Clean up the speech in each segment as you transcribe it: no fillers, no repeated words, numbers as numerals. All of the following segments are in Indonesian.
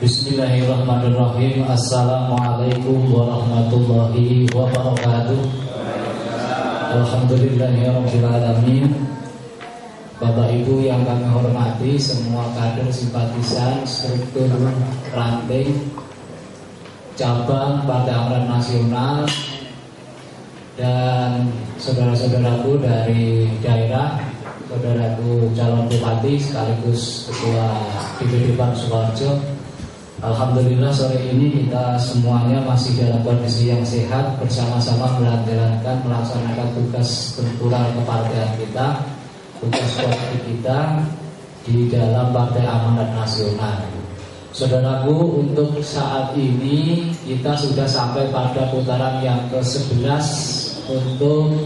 Bismillahirrahmanirrahim. Assalamualaikum warahmatullahi wabarakatuh. Alhamdulillahirabbil alamin. Bapak Ibu yang kami hormati, semua kader simpatisan, struktur ranting cabang Partai Amanat Nasional, dan saudara-saudaraku dari daerah, saudaraku calon bupati sekaligus ketua DPD Partai Sukoharjo. Alhamdulillah sore ini kita semuanya masih dalam kondisi yang sehat, bersama-sama melaksanakan tugas struktural kepartaian kita, tugas politik kita di dalam Partai Amanat Nasional. Saudaraku, untuk saat ini kita sudah sampai pada putaran yang ke-11 untuk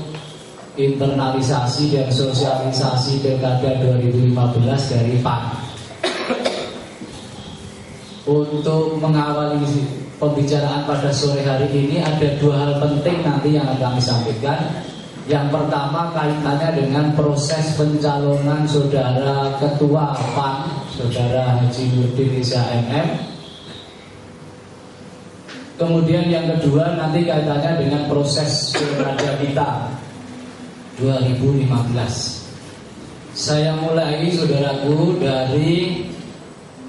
internalisasi dan sosialisasi Pilkada 2015 dari PAN. Untuk mengawali pembicaraan pada sore hari ini, ada dua hal penting nanti yang akan kami sampaikan. Yang pertama kaitannya dengan proses pencalonan saudara ketua PAN, saudara Haji Nurdin Isa MM. Kemudian yang kedua nanti kaitannya dengan proses pilkada kita 2015. Saya mulai, saudaraku, dari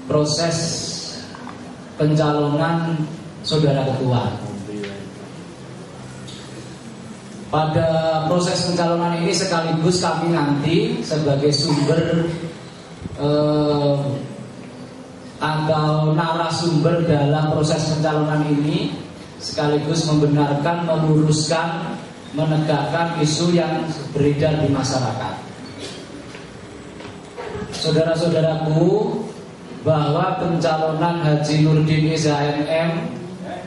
proses pencalonan saudara ketua. Pada proses pencalonan ini sekaligus kami nanti sebagai sumber atau narasumber dalam proses pencalonan ini, sekaligus membenarkan, meluruskan, menegakkan isu yang beredar di masyarakat. Saudara-saudaraku, bahwa pencalonan Haji Nurdin Isa MM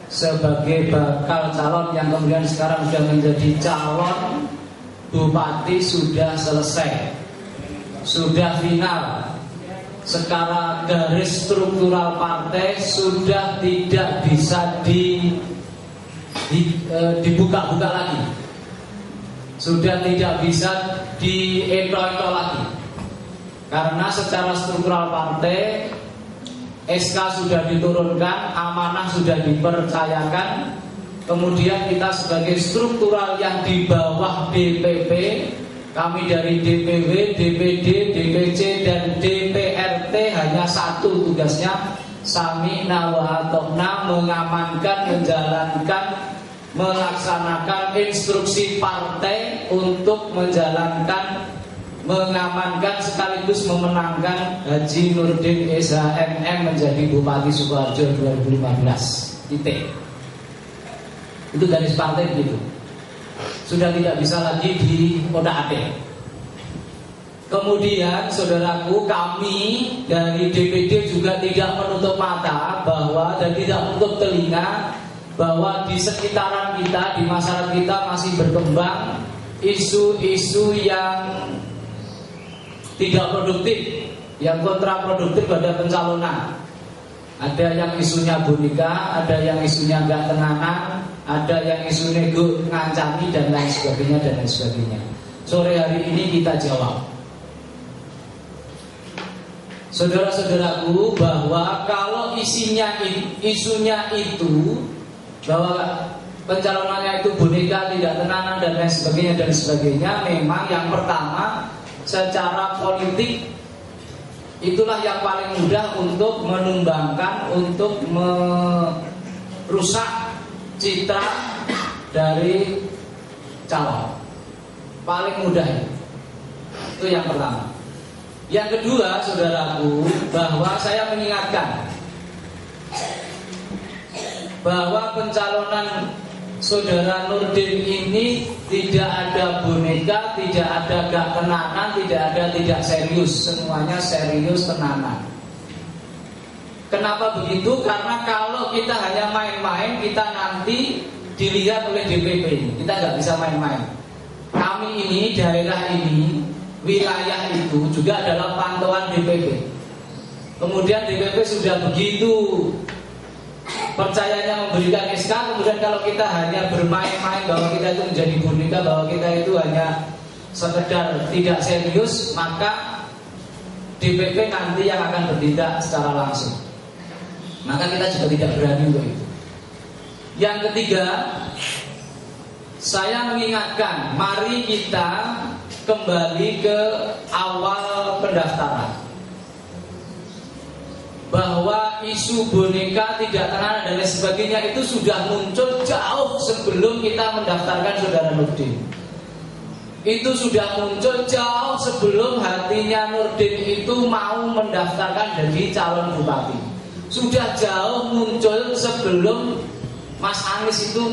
sebagai bakal calon yang kemudian sekarang sudah menjadi calon bupati sudah selesai, sudah final. Secara garis struktural partai sudah tidak bisa dibuka-buka lagi, sudah tidak bisa dientro-entro lagi, karena secara struktural partai SK sudah diturunkan, amanah sudah dipercayakan. Kemudian kita sebagai struktural yang di bawah DPP, kami dari DPW, DPD, DPC dan DPRT hanya satu tugasnya, sami'na wa ata'na, mengamankan, menjalankan, melaksanakan instruksi partai untuk mengamankan sekaligus memenangkan Haji Nurdin Isa MM menjadi Bupati Sukoharjo 2015. Titik. Itu garis partai begitu. Sudah tidak bisa lagi diotak-atik. Kemudian saudaraku, kami dari DPD juga tidak menutup mata bahwa dan tidak menutup telinga bahwa di sekitaran kita, di masyarakat kita masih berkembang isu-isu yang tidak produktif, yang kontraproduktif pada pencalonan. Ada yang isunya boneka, ada yang isunya enggak tenanan, ada yang isunya ngancami dan lain sebagainya dan lain sebagainya. Sore hari ini kita jawab. Saudara-saudaraku, bahwa kalau isunya itu bahwa pencalonannya itu boneka, tidak tenanan dan lain sebagainya, memang yang pertama secara politik itulah yang paling mudah untuk menumbangkan, untuk merusak citra dari calon. Paling mudah itu yang pertama. Yang kedua, saudaraku, bahwa saya mengingatkan bahwa pencalonan saudara Nurdin ini tidak ada boneka, tidak ada gak tenanan, tidak ada tidak serius, semuanya serius tenanan. Kenapa begitu? Karena kalau kita hanya main-main, kita nanti dilihat oleh DPP. Kita nggak bisa main-main. Kami ini, daerah ini, wilayah itu juga adalah pantauan DPP. Kemudian DPP sudah begitu percayanya memberikan SK, kemudian kalau kita hanya bermain-main bahwa kita itu menjadi boneka, bahwa kita itu hanya sekedar tidak serius, maka DPP nanti yang akan bertindak secara langsung. Maka kita juga tidak berani untuk itu. Yang ketiga, saya mengingatkan, mari kita kembali ke awal pendaftaran, bahwa isu boneka tidak terkenal dan lain sebagainya itu sudah muncul jauh sebelum kita mendaftarkan saudara Nurdin. Itu sudah muncul jauh sebelum hatinya Nurdin itu mau mendaftarkan jadi calon bupati. Sudah jauh muncul sebelum Mas Anies itu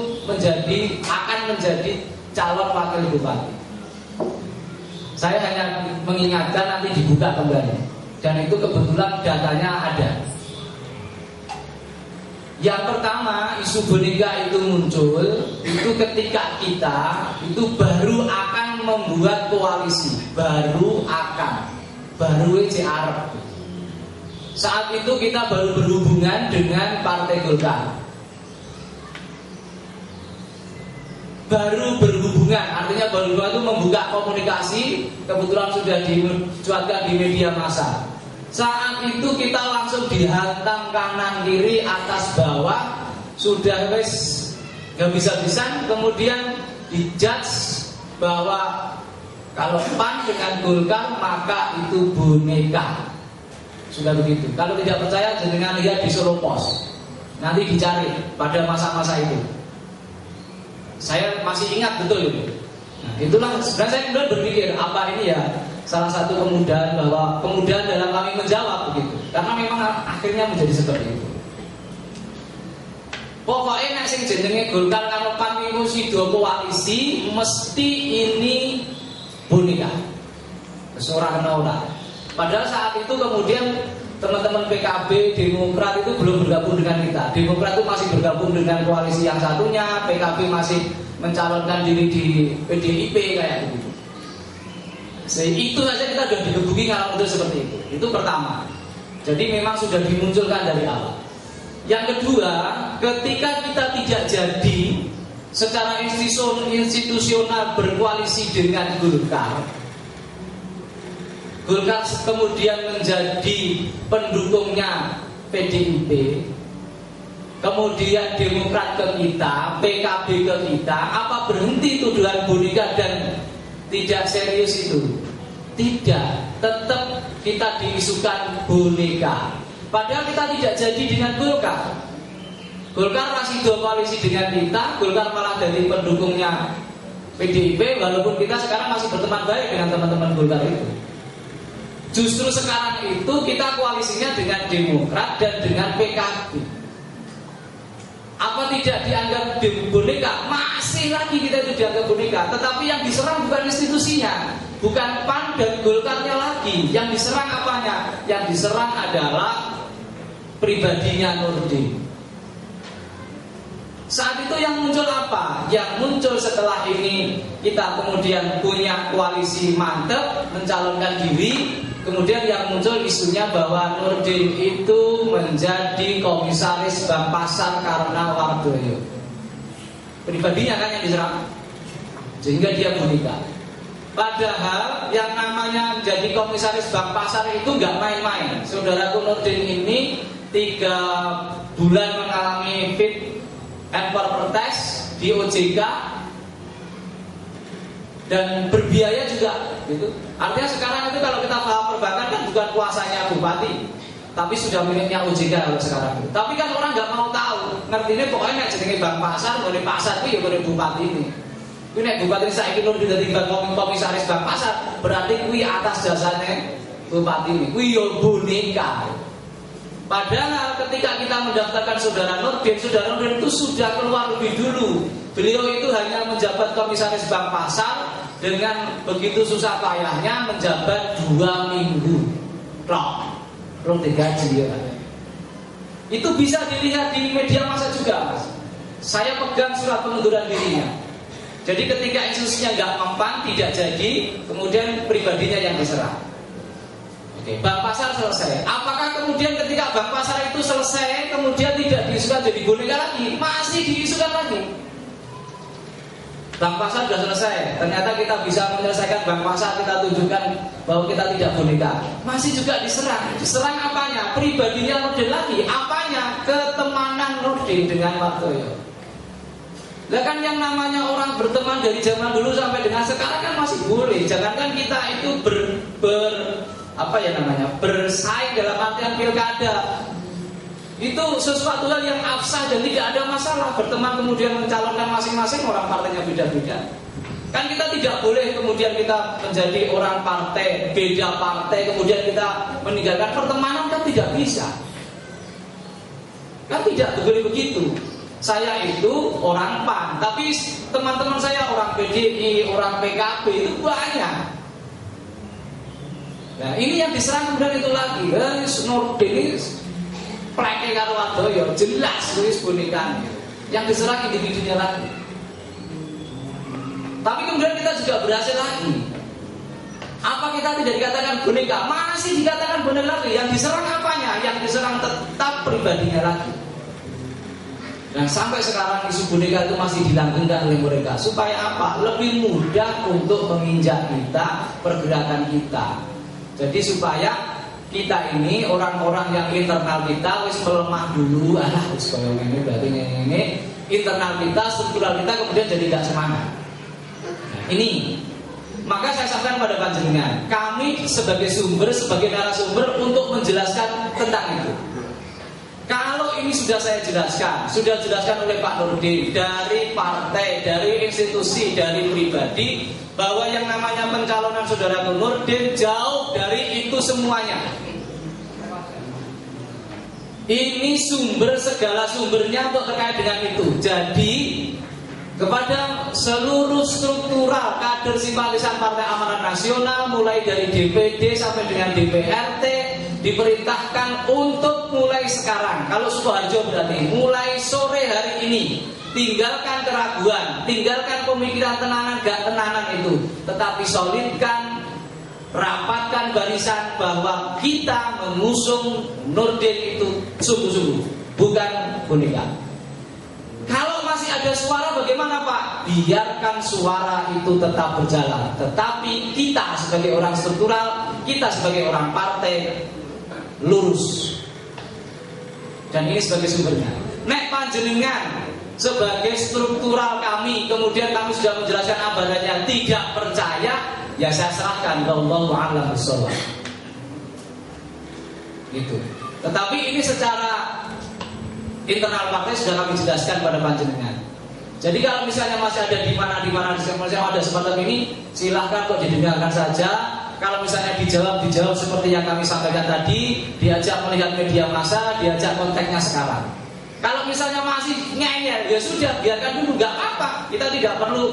akan menjadi calon wakil bupati. Saya hanya mengingatkan, nanti dibuka kembali. Dan itu kebetulan datanya ada. Yang pertama, isu boneka itu muncul itu ketika kita itu baru akan membuat koalisi, baru WCR. Saat itu kita baru berhubungan dengan Partai Golkar. Baru berhubungan, artinya baru itu membuka komunikasi, kebetulan sudah dicuatkan di media massa. Saat itu kita langsung dihantam kanan kiri atas bawah, sudah gak bisa-bisan, kemudian dijudge bahwa kalau PAN dengan Golkar maka itu boneka. Sudah begitu. Kalau tidak percaya jangan lihat di Solo Pos. Nanti dicari pada masa-masa itu. Saya masih ingat betul itu. Nah, itulah sebenarnya saya kemudian berpikir apa ini ya salah satu kemudahan dalam kami menjawab begitu. Karena memang akhirnya menjadi seperti itu. Pokoknya nek sing jenenge Golkar karo PAN iku sida koalisi mesti ini boneka. Wis ora kena ora. Padahal saat itu kemudian teman-teman PKB, Demokrat itu belum bergabung dengan kita. Demokrat itu masih bergabung dengan koalisi yang satunya, PKB masih mencalonkan diri di PDIP kayak begitu. Itu saja kita sudah digebuki kalau untuk seperti itu. Itu pertama. Jadi memang sudah dimunculkan dari awal. Yang kedua, ketika kita tidak jadi secara institusional berkoalisi dengan Golkar kemudian menjadi pendukungnya PDIP, kemudian Demokrat ke kita, PKB ke kita, apa berhenti tuduhan boneka dan tidak serius itu? Tidak, tetap kita diisukan boneka. Padahal kita tidak jadi dengan Golkar. Golkar masih dua koalisi dengan kita, Golkar malah jadi pendukungnya PDIP, walaupun kita sekarang masih berteman baik dengan teman-teman Golkar itu. Justru sekarang itu kita koalisinya dengan Demokrat dan dengan PKB. Apa tidak dianggap boneka? Masih lagi kita itu dianggap boneka. Tetapi yang diserang bukan institusinya, bukan PAN dan Golkarnya lagi. Yang diserang apanya? Yang diserang adalah pribadinya Nurdin. Saat itu yang muncul apa? Yang muncul setelah ini kita kemudian punya koalisi mantep, mencalonkan diri. Kemudian yang muncul isunya bahwa Nurdin itu menjadi komisaris Bank Pasar karena Wardoyo. Pribadinya kan yang diserang, sehingga dia boneka. Padahal yang namanya menjadi komisaris Bank Pasar itu nggak main-main. Saudaraku Nurdin ini 3 bulan mengalami fit and proper test di OJK dan berbiaya juga gitu. Artinya sekarang itu kalau kita paham perbankan kan bukan kuasanya bupati, tapi sudah miliknya OJK kalau sekarang itu. Tapi kan orang nggak mau tahu, ngertinya pokoknya nek jenenge Bank Pasar, boleh pasar itu ya boleh bupati ini. Kuwi nek bupati saiki Nurdin dadi komisaris Bank Pasar, berarti kuwi atas jasanya bupati ini. Kuwi yo boneka. Padahal ketika kita mendaftarkan saudara Nurdin itu sudah keluar lebih dulu. Beliau itu hanya menjabat komisaris Bank Pasar dengan begitu susah payahnya menjabat 2 minggu. Belum digaji ya. Itu bisa dilihat di media massa juga, Mas. Saya pegang surat pengunduran dirinya. Jadi ketika institusinya nggak mempan, tidak jadi, kemudian pribadinya yang diserang. Oke, Bank Pasar selesai. Apakah kemudian ketika Bank Pasar itu selesai, kemudian tidak diisukan jadi boneka lagi? Masih diisukan lagi. Bank Pasar sudah selesai. Ternyata kita bisa menyelesaikan Bangpasa kita tunjukkan bahwa kita tidak boneka, masih juga diserang. Diserang apanya? Pribadinya Nurdin lagi. Apanya? Ketemanan Nurdin dengan Wartoyo. Lah kan yang namanya orang berteman dari zaman dulu sampai dengan sekarang kan masih boleh. Jangankan kita itu bersaing dalam artian pilkada. Itu sesuatu hal yang absah dan tidak ada masalah. Berteman kemudian mencalonkan masing-masing, orang partainya beda-beda. Kan kita tidak boleh kemudian kita menjadi orang partai, beda partai, kemudian kita meninggalkan pertemanan, kan tidak bisa. Kan tidak boleh begitu. Saya itu orang PAN, tapi teman-teman saya orang PDI, orang PKB itu banyak. Nah ini yang diserang kemudian itu lagi. Nurdin pleke karo Wartoyo jelas wis bonekane. Yang diserang individunya lagi. Tapi kemudian kita juga berhasil lagi. Apa kita tidak dikatakan boneka? Masih dikatakan boneka lagi. Yang diserang apanya? Yang diserang tetap pribadinya lagi. Dan sampai sekarang isu boneka itu masih dilanggengkan oleh mereka. Supaya apa? Lebih mudah untuk menginjak kita, pergerakan kita. Jadi supaya kita ini orang-orang yang internal kita wis melemah dulu, wis koyo ngene berarti ngene, internal kita, struktural kita kemudian jadi tidak semangat. Nah, ini maka saya sampaikan pada panjenengan, kami sebagai sumber, sebagai narasumber untuk menjelaskan tentang itu. Kalau ini sudah saya jelaskan, sudah dijelaskan oleh Pak Nurdin dari partai, dari institusi, dari pribadi, bahwa yang namanya pencalonan saudara Nurdin jauh dari itu semuanya. Ini sumber, segala sumbernya untuk terkait dengan itu. Jadi kepada seluruh struktural kader simpatisan Partai Amanat Nasional, mulai dari DPD sampai dengan DPRT, diperintahkan untuk mulai sekarang, kalau Sukoharjo berarti mulai sore hari ini, tinggalkan keraguan, tinggalkan pemikiran tenanan gak tenanan itu, tetapi solidkan, rapatkan barisan bahwa kita mengusung Nurdin itu sungguh-sungguh, bukan boneka. Kalau masih ada suara bagaimana Pak? Biarkan suara itu tetap berjalan. Tetapi kita sebagai orang struktural, kita sebagai orang partai lurus. Dan ini sebagai sumbernya. Nek panjenengan sebagai struktural kami, kemudian kami sudah menjelaskan abadanya tidak percaya, ya saya serahkan ke Allahu a'lam bishawab. Gitu. Tetapi ini secara internal partai sudah kami jelaskan pada panjenengan. Jadi kalau misalnya masih ada di mana misalnya ada semacam ini, silahkan kok didengarkan saja. Kalau misalnya dijawab seperti yang kami sampaikan tadi, diajak melihat media massa, diajak konteksnya sekarang. Kalau misalnya masih ngeyel, ya sudah biarkan dulu, nggak apa-apa. Kita tidak perlu.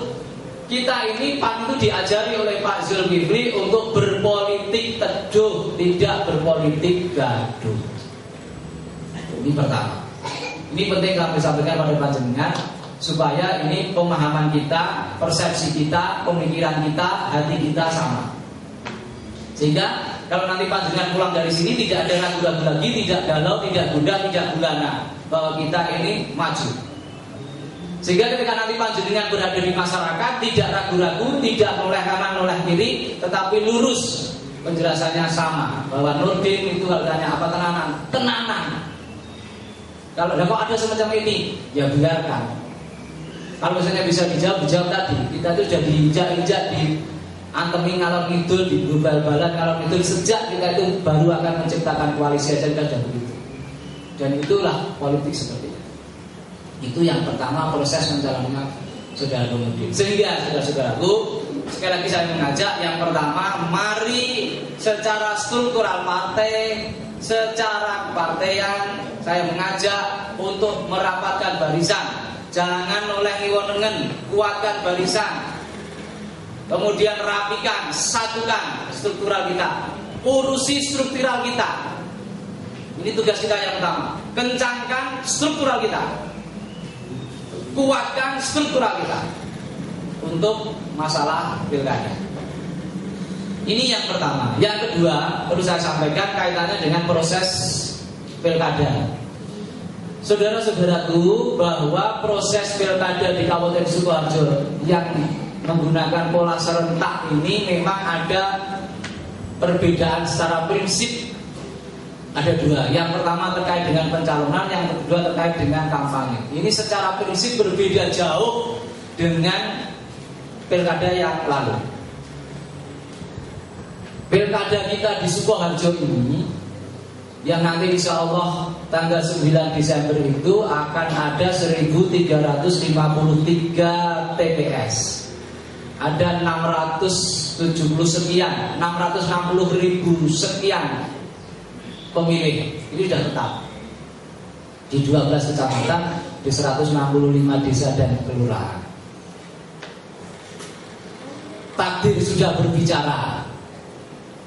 Kita ini PAN itu diajari oleh Pak Zulkifli untuk berpolitik teduh, tidak berpolitik gaduh. Ini pertama. Ini penting kami sampaikan pada panjenengan supaya ini pemahaman kita, persepsi kita, pemikiran kita, hati kita sama. Sehingga kalau nanti panjenengan pulang dari sini tidak ada ragu-ragu lagi, tidak galau, tidak gundah, tidak gulana bahwa kita ini maju. Sehingga ketika nanti panjenengan berada di masyarakat tidak ragu-ragu, tidak noleh kanan, noleh kiri, tetapi lurus penjelasannya sama bahwa Nurdin itu harganya apa? Tenanan. Kalau ada semacam ini, ya biarkan. Kalau misalnya bisa dijawab tadi. Kita itu sudah diinjak-injak, diantemi ngalor ngidul, di bal-balan ngalor ngidul. Sejak kita itu baru akan menciptakan koalisi aja kita sudah begitu. Dan itulah politik seperti itu. Itu yang pertama, proses mencalonkan saudara Nurdin. Sehingga saudara-saudaraku, sekali lagi saya mengajak, yang pertama, mari secara struktural partai, secara kepartaian, saya mengajak untuk merapatkan barisan. Jangan oleh ngiwonengen, kuatkan barisan. Kemudian rapikan, satukan struktural kita. Urusi struktural kita. Ini tugas kita yang utama. Kencangkan struktural kita. Kuatkan struktural kita untuk masalah pilkada. Ini yang pertama. Yang kedua, perlu saya sampaikan kaitannya dengan proses pilkada. Saudara-saudaraku, bahwa proses pilkada di Kabupaten Sukoharjo yang menggunakan pola serentak ini memang ada perbedaan secara prinsip. Ada dua. Yang pertama terkait dengan pencalonan, yang kedua terkait dengan kampanye. Ini secara prinsip berbeda jauh dengan pilkada yang lalu. Pilkada kita di Sukoharjo ini, yang nanti insya Allah tanggal 9 Desember itu akan ada 1353 TPS. Ada 670 sekian, 660 ribu sekian pemilih. Ini sudah tetap di 12 kecamatan, di 165 desa dan kelurahan. Takdir sudah berbicara.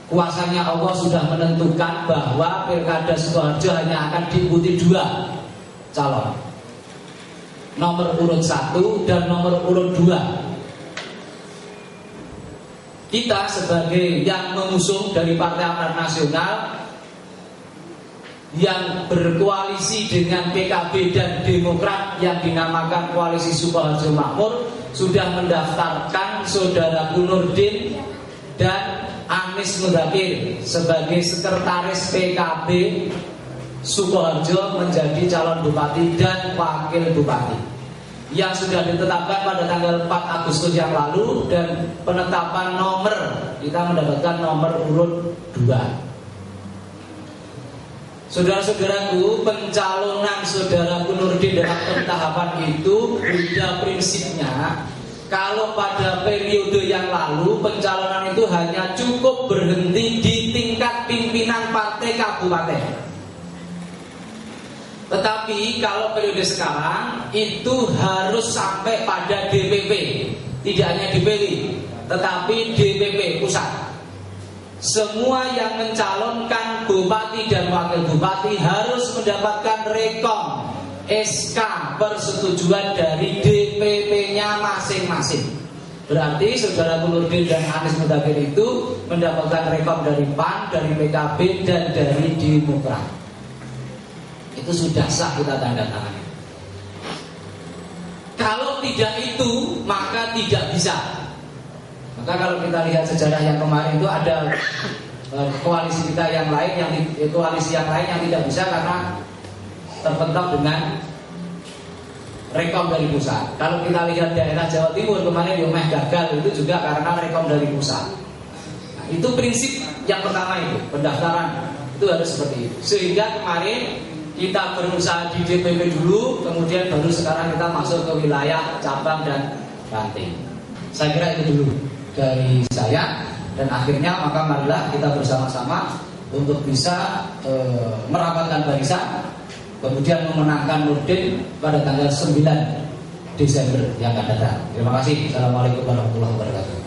Kuasanya Allah sudah menentukan bahwa pilkada Sukoharjo hanya akan diikuti 2 calon, nomor urut 1 dan nomor urut 2. Kita sebagai yang mengusung dari Partai Amanat Nasional yang berkoalisi dengan PKB dan Demokrat yang dinamakan Koalisi Sukoharjo Makmur sudah mendaftarkan Saudara Nurdin dan Anis Mudakir sebagai sekretaris PKB Sukoharjo menjadi calon bupati dan wakil bupati yang sudah ditetapkan pada tanggal 4 Agustus yang lalu, dan penetapan nomor kita mendapatkan nomor urut 2. Saudara-saudaraku, pencalonan Saudara Nurdin dalam pentahapan itu beda prinsipnya. Kalau pada periode yang lalu pencalonan itu hanya cukup berhenti di tingkat pimpinan partai kabupaten. Tetapi kalau periode sekarang itu harus sampai pada DPP. Tidak hanya DPW, tetapi DPP pusat. Semua yang mencalonkan bupati dan wakil bupati harus mendapatkan rekom SK persetujuan dari DPP-nya masing-masing. Berarti Saudara Nurdin dan Anis Mudakir itu mendapatkan rekom dari PAN, dari PKB, dan dari Demokrat. Itu sudah sah kita tanda tangan. Kalau tidak itu, maka tidak bisa. Maka kalau kita lihat sejarah yang kemarin itu ada koalisi kita yang lain yang tidak bisa karena terpentok dengan rekom dari pusat. Kalau kita lihat daerah Jawa Timur kemarin Yomeh gagal itu juga karena rekom dari pusat. Nah, itu prinsip yang pertama itu, pendaftaran itu harus seperti itu. Sehingga kemarin kita berusaha di DPP dulu, kemudian baru sekarang kita masuk ke wilayah cabang dan ranting. Saya kira itu dulu dari saya, dan akhirnya maka marilah kita bersama-sama untuk bisa merapatkan barisan, kemudian memenangkan Nurdin pada tanggal 9 Desember yang akan datang. Terima kasih. Assalamualaikum warahmatullahi wabarakatuh.